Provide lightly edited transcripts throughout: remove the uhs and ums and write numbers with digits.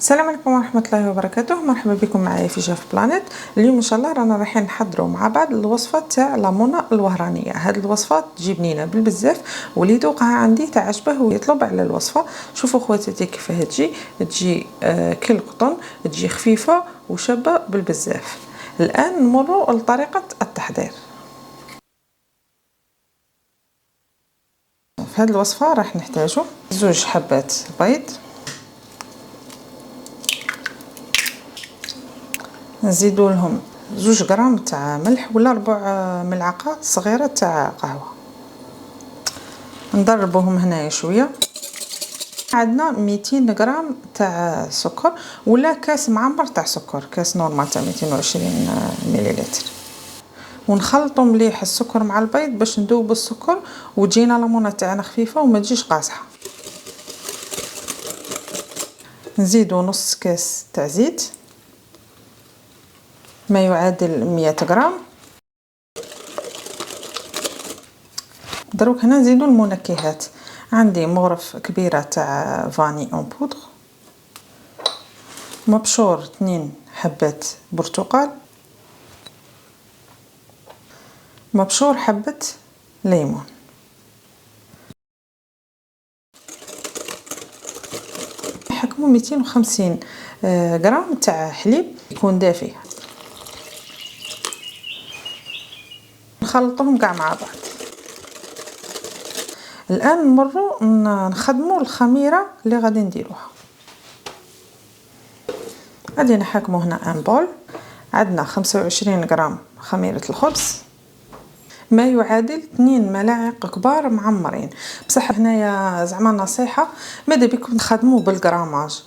السلام عليكم ورحمة الله وبركاته. مرحبا بكم معايا في شيف بلانيت. اليوم ان شاء الله رانا رايحين نحضروا مع بعض الوصفه تاع لامونا الوهرانيه. هاد الوصفه تجي بنينه بالبزاف، واللي ذوقها عندي تعجبه ويطلب على الوصفه. شوفوا خواتاتي كيفاه تجي كي القطن، تجي خفيفه وشابه بالبزاف. الان نمروا لطريقه التحضير. في هذه الوصفه راح نحتاجوا 2 حبات بيض، نزيدوا لهم 2 غرام تاع ملح ولا 4 ملعقه صغيره تاع قهوه، نضربوهم هنايا شويه. عندنا 200 غرام تاع سكر ولا كاس معمر تاع سكر، كاس نورمال تاع 220 مليلتر، ونخلطوا مليح السكر مع البيض باش ندوبوا السكر وتجينا ليمونه تاعنا خفيفه وما تجيش قاصحه. نزيدوا نص كاس تاع زيت ما يعادل 100 غرام. دروك هنا نزيدوا المنكهات. عندي مغرف كبيره تاع فاني اون بودر، مبشور 2 حبات برتقال، مبشور حبه ليمون، نحكموا 250 غرام تاع حليب يكون دافي، نخلطهم كاع مع بعض. الان نمروا نخدموا الخميره اللي غادي نديروها. غادي نحكموا هنا ان بول. عندنا 25 غرام خميره الخبز ما يعادل 2 ملاعق كبار معمرين. بصح هنايا زعما نصيحه، ماذا بكم تخدموا بالغراماج،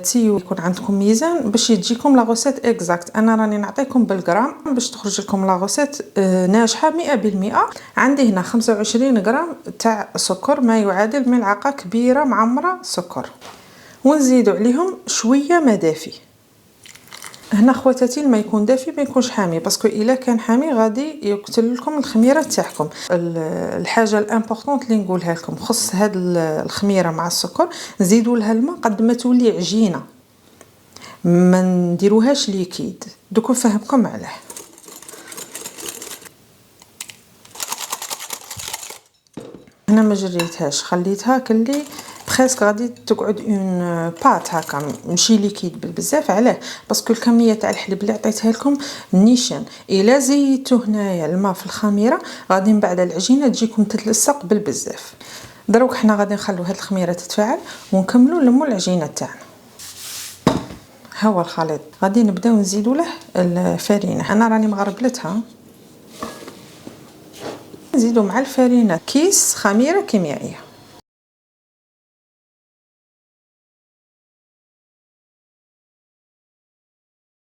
تسيو يكون عندكم ميزان باش يجيكم لا غوسيت اكزاكت. انا راني نعطيكم بالغرام باش تخرج لكم لا غوسيت ناجحه 100%. عندي هنا 25 غرام تاع سكر ما يعادل ملعقه كبيره معمره سكر، ونزيدوا عليهم شويه ما دافي. هنا خواتاتي الماء يكون دافي ما يكونش حامي، باسكو الا كان حامي غادي يقتل لكم الخميره تاعكم. الحاجه الامبورطونت اللي نقولها لكم خص هاد الخميره مع السكر، نزيدوا لها الماء قد ما تولي عجينه، ما نديروهاش ليكيد. دوك نفهمكم علاه. انا ما جريتهاش، خليتها كلي بريسك غادي تقعد اون بات هكا ماشي ليكيد بزاف. علاه؟ باسكو الكميه تاع الحليب اللي عطيتها لكم نيشان، الا زيدتو هنايا الماء في الخميره غادي من بعد العجينه تجيكم تتلصق بالبزاف. دروك حنا غادي نخلو هاد الخميره تتفاعل ونكملوا نلموا العجينه تاعنا. ها هو الخليط، غادي نبداو نزيدوا له الفرينه. انا راني مغربلتها. نزيدوا مع الفرينه كيس خميره كيميائيه.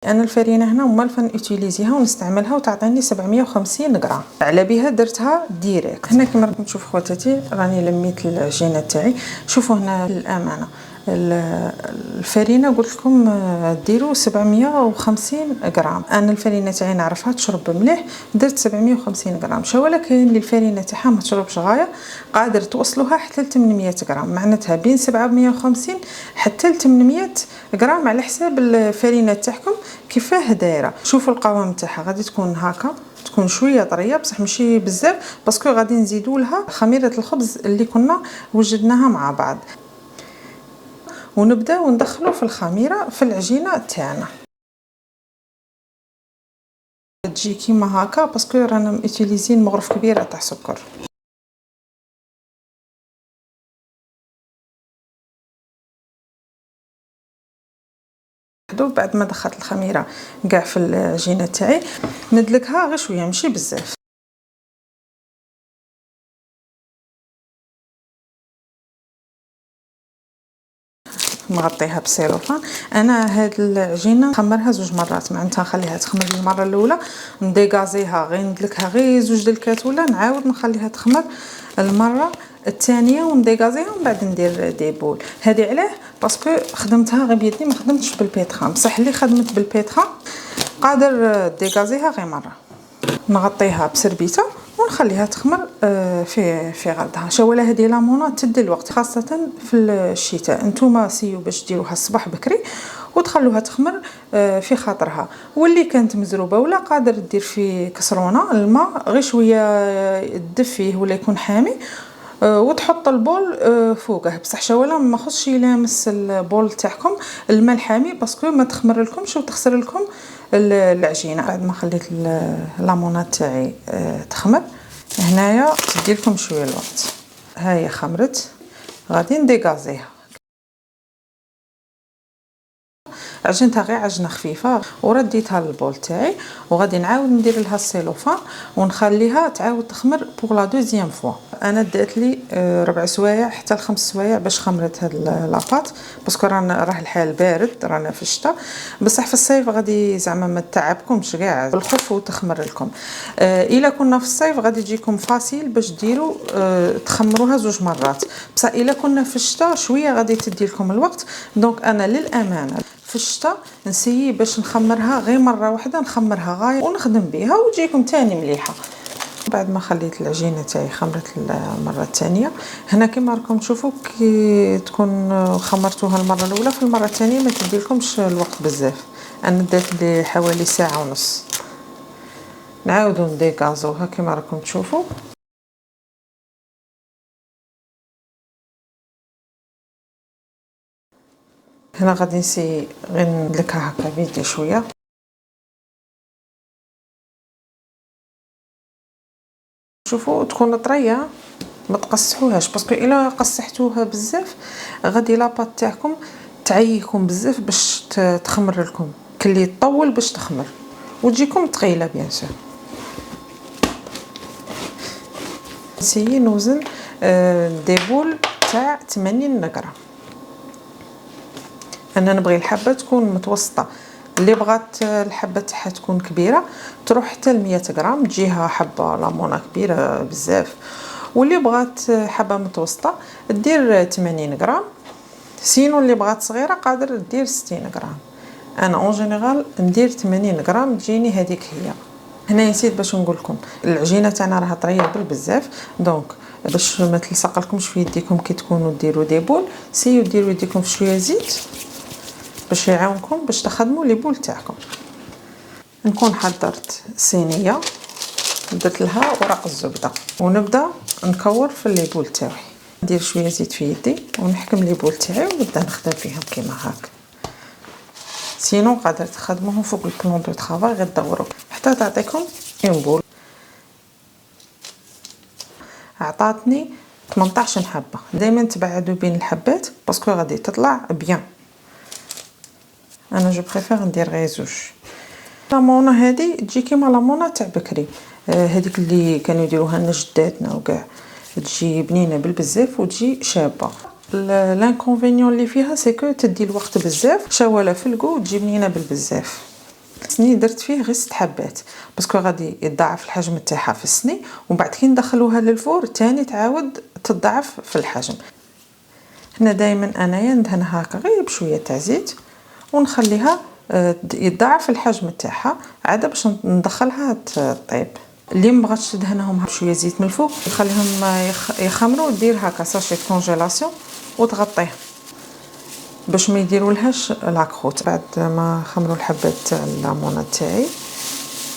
انا الفرينه هنا مالفه نوتيليزيها ونستعملها وتعطيني 750 غرام. على بها درتها ديريكت. هنا كما راكم تشوفوا خواتاتي راني لميت العجينه تاعي. شوفوا هنا للامانه الفرينه قلت لكم ديروا 750 غرام. انا الفرينه تاعي نعرفها تشرب مليح، درت 750 غرام. شاولا كاين اللي الفرينه تاعها ما تشربش غايه، قادر توصلوها حتى ل 800 غرام، معناتها بين 750 حتى ل 800 غرام على حساب الفرينه تاعكم كيفاه دايره. شوفوا القوام تاعها غادي تكون هكا، تكون شويه طريه بصح ماشي بزاف، باسكو غادي نزيدوا لها خميره الخبز اللي كنا وجدناها مع بعض، ونبداو ندخلوا في الخميره في العجينه تاعنا. تجي كيما هكا باسكو رانا ميتيليزين مغرف كبيره تاع سكر. بعد ما دخلت الخميره كاع في العجينه تاعي ندلكها غير شويه ماشي بزاف. نغطيها بسيلوفان. انا هاد العجينه نخمرها 2 مرات، معناتها نخليها تخمر المره الاولى نديغازيها غير ندلكها غير 2 دلكات، ولا نعاود نخليها تخمر المره الثانيه ونديغازيها ومن بعد ندير دي بول. هذه علاه؟ باسكو خدمتها غير بيدي، ما خدمتش بالبيتخام. بصح اللي خدمت بالبيتخام قادر ديغازيها غير مره. نغطيها بسربيته ونخليها تخمر في غلدها. شواله هذه لامونات تدي الوقت خاصه في الشتاء. نتوما سيو باش ديروها الصباح بكري وتخلوها تخمر في خاطرها. واللي كانت مزروبه ولا قادر دير في كسرونه الماء غير شويه تدفيه ولا يكون حامي وتحط البول فوقه. بصح شواله ما خصش يلامس البول تاعكم الماء الحامي باسكو ما تخمر لكمش وتخسر لكم العجينه. بعد ما خليت لامونات تاعي تخمر هنايا تدي لكم شويه الوقت. هاهي خمرت غادي نديغازيها. عجنتها غير عجنه خفيفه ورديتها للبول تاعي وغادي نعاود ندير لها السيلوفان ونخليها تعاود تخمر بوغ لا دوزيام فوا. انا دات لي 4 سوايع حتى ل5 سوايع باش خمرت هاد لاباط باسكو راه الحال بارد رانا في الشتاء. بصح في الصيف غادي زعما ما تعبكمش كاع بالخف وتخمر لكم. الا كنا في الصيف غادي تجيكم فاسيل باش ديروا تخمروها 2 مرات. بصح الا كنا في الشتاء شويه غادي تدي لكم الوقت. دونك انا للامانه في الشتاء نسيي باش نخمرها غير مره واحده نخمرها غايه ونخدم بها وتجيكم تاني مليحه. بعد ما خليت العجينه تاعي خمرت المره الثانيه هنا كما راكم تشوفوا كي تكون خمرتوها المره الاولى في المره الثانيه ما تديلكمش الوقت بزاف. انا دات لي حوالي ساعه ونص. نعاودو نديغازوها كما راكم تشوفوا. هنا غادي نسي غير ندلكها هكا بيدي شويه. شوفوا تكون طريه ما تقصحوهاش باسكو الا قصحتوها بزاف غادي لاباط تاعكم تعيكم بزاف باش تخمر لكم كلي تطول باش تخمر وتجيكم ثقيله بيان سور. نسيي نوزن دي بول تاع 80 غرام. انا نبغي الحبه تكون متوسطه. اللي بغات الحبه تاعها تكون كبيره تروح حتى ل 100 غرام تجيها حبه لامونه كبيره بزاف. واللي بغات حبه متوسطه دير 80 غرام. سينو اللي بغات صغيره قادر دير 60 غرام. انا اون جينيرال ندير 80 غرام تجيني هذيك هي. هنا نسيت باش نقول لكم العجينه تاعنا راها طريه بزاف. دونك باش ما تلصق لكمش في يديكم كي تكونوا ديروا دي بول سيو ديروا يديكم في شويه زيت باش يعاونكم باش تخدموا لي بول تاعكم. نكون حضرت صينيه درت لها ورق الزبده ونبدا نكور في لي بول تاعي. ندير شويه زيت في يدي ونحكم لي بول تاعي ونبدا نخدم فيهم كيما هكا. سينو قادر تخدموهم فوق البلون دو طرافاي غير دوروا حتى تعطيكم اون بول. عطاتني 18 حبه. دائما تبعدوا بين الحبات باسكو غادي تطلع بيان. انا جو بريفير ندير غير 2. لامونه هذه تجي كيما لامونه تاع بكري هذيك اللي كانوا يديروها لنا جداتنا وكاع تجي بنينه بالبزاف وتجي شابه. الانكونفينيون اللي فيها سيكو تدي الوقت بزاف. شواله في الكو تجي بنينه بالبزاف. سني درت فيه غير 6 حبات باسكو غادي يضاعف الحجم تاعها في السني ومن بعد كي ندخلوها للفور تاني تعاود تضاعف في الحجم. هنا دائما انايا ندهنها هكا غير بشويه تاع زيت ونخليها يضاعف الحجم تاعها عاد باش ندخلها طيب. اللي ما بغاتش تدهنهم بشويه زيت من الفوق نخليهم يخمروا دير هكا ساشي كونجيلاسيون وتغطيه باش ما يديرولهاش لاكروت. بعد ما خمروا الحبات تاع الليمونه تاعي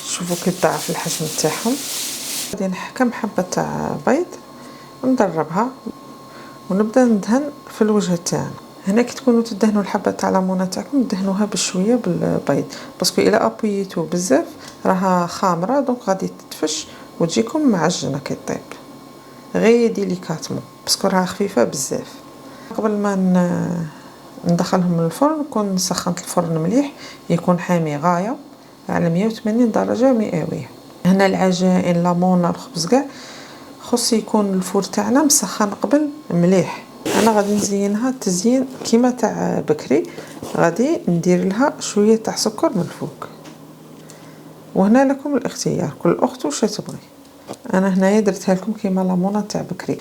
شوفوا كي ضاعف الحجم تاعهم. غادي نحكم حبه تاع بيض وندربها ونبدا ندهن في الوجه تاعنا. هنا كي تكونوا تدهنوا الحبه تاع الليمونه تاعكم دهنوها بشويه بالبيض باسكو الا ابويتو بزاف راها خامره دونك غادي تتفش وتجيكم معجنه كي طيب غير ديليكاتمون باسكو راها خفيفه بزاف. قبل ما ندخلهم للفرن نكون سخنت الفرن مليح يكون حامي غايه على 180 درجه مئويه. هنا العجائن لامونه الخبز كاع خص يكون الفور تاعنا مسخن قبل مليح. انا غادي نزينها تزيين كيما تاع بكري. غادي ندير لها شويه تاع سكر من الفوق وهنا لكم الاختيار كل اخت واش تبغي. انا هنايا درتها لكم كيما لامونه تاع بكري.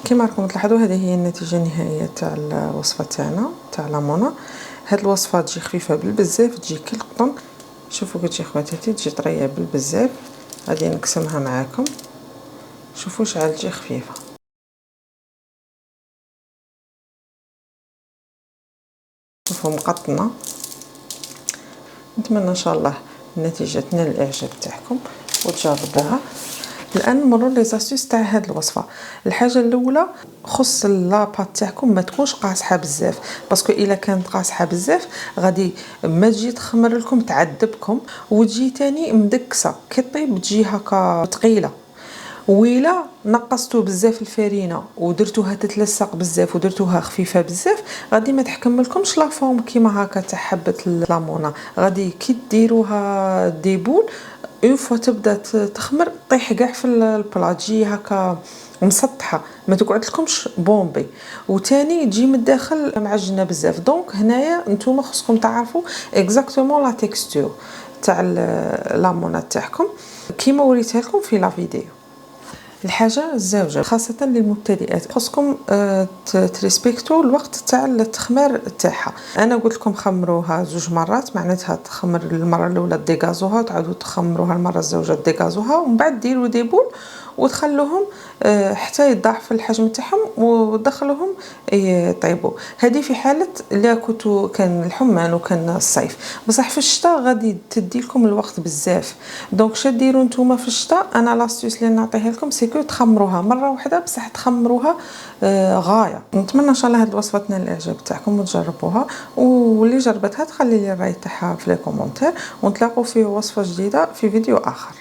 كما راكم تلاحظوا هذه هي النتيجه النهائيه تاع الوصفه تاعنا تاع لامونه. هاد الوصفه تجي خفيفه بالبزاف تجي كالقطن. شوفوا كي تجي خواتاتي تجي طريه بالبزاف. غادي نقسمها معاكم شوفوا شحال تجي خفيفه. شوفوا مقطنه. نتمنى ان شاء الله النتيجه تنال الاعجاب تاعكم وتجربوها. الان نمروا لي زاستيس تاع هاد الوصفه. الحاجه الاولى خص لاباط تاعكم ما تكونش قاصحه بزاف، باسكو الا كانت قاصحه بزاف غادي ما تجي تخمر لكم تعذبكم وتجي تاني مدكسه كي طيب تجي هكا ثقيله. وإلا نقصتو بزاف الفرينه ودرتوها تتلصق بزاف ودرتوها خفيفه بزاف غادي ما تحكملكمش لا فورم كيما هكا تاع حبه الليمونه. غادي كي ديروها ديبول اون فوا تبدا تخمر طيح كاع في البلا، تجي هكا مسطحه ما تقعد لكمش بومبي، وتاني تجي من الداخل معجنه بزاف. دونك هنايا نتوما خصكم تعرفوا اكزاكتومون لا تيكستور تاع الليمونه تاعكم كيما وريتها لكم في لا فيديو. الحاجه الزوجه خاصه للمبتدئات خصكم تريسبكتوا الوقت تاع التخمير تاعها. انا قلت لكم خمروها 2 مرات، معناتها تخمر المره الاولى ديغازوها تعاودوا تخمروها المره الزوجه ديغازوها ومن بعد ديروا دي بول وتخلوهم حتى يضاعف الحجم تاعهم ودخلوهم يطيبوا. هذه في حاله اللي كنتو كان الحمان وكان الصيف، بصح في الشتاء غادي تدي لكم الوقت بزاف. دونك شديروا نتوما في الشتاء. انا لاستيوس اللي نعطيها لكم سيكو تخمروها مره واحده بصح تخمروها غايه. نتمنى ان شاء الله هذه الوصفه تنال الاعجاب تاعكم وتجربوها، واللي جربتها تخلي لي الراي تاعها في لي كومونتير، ونتلاقوا في وصفه جديده في فيديو اخر.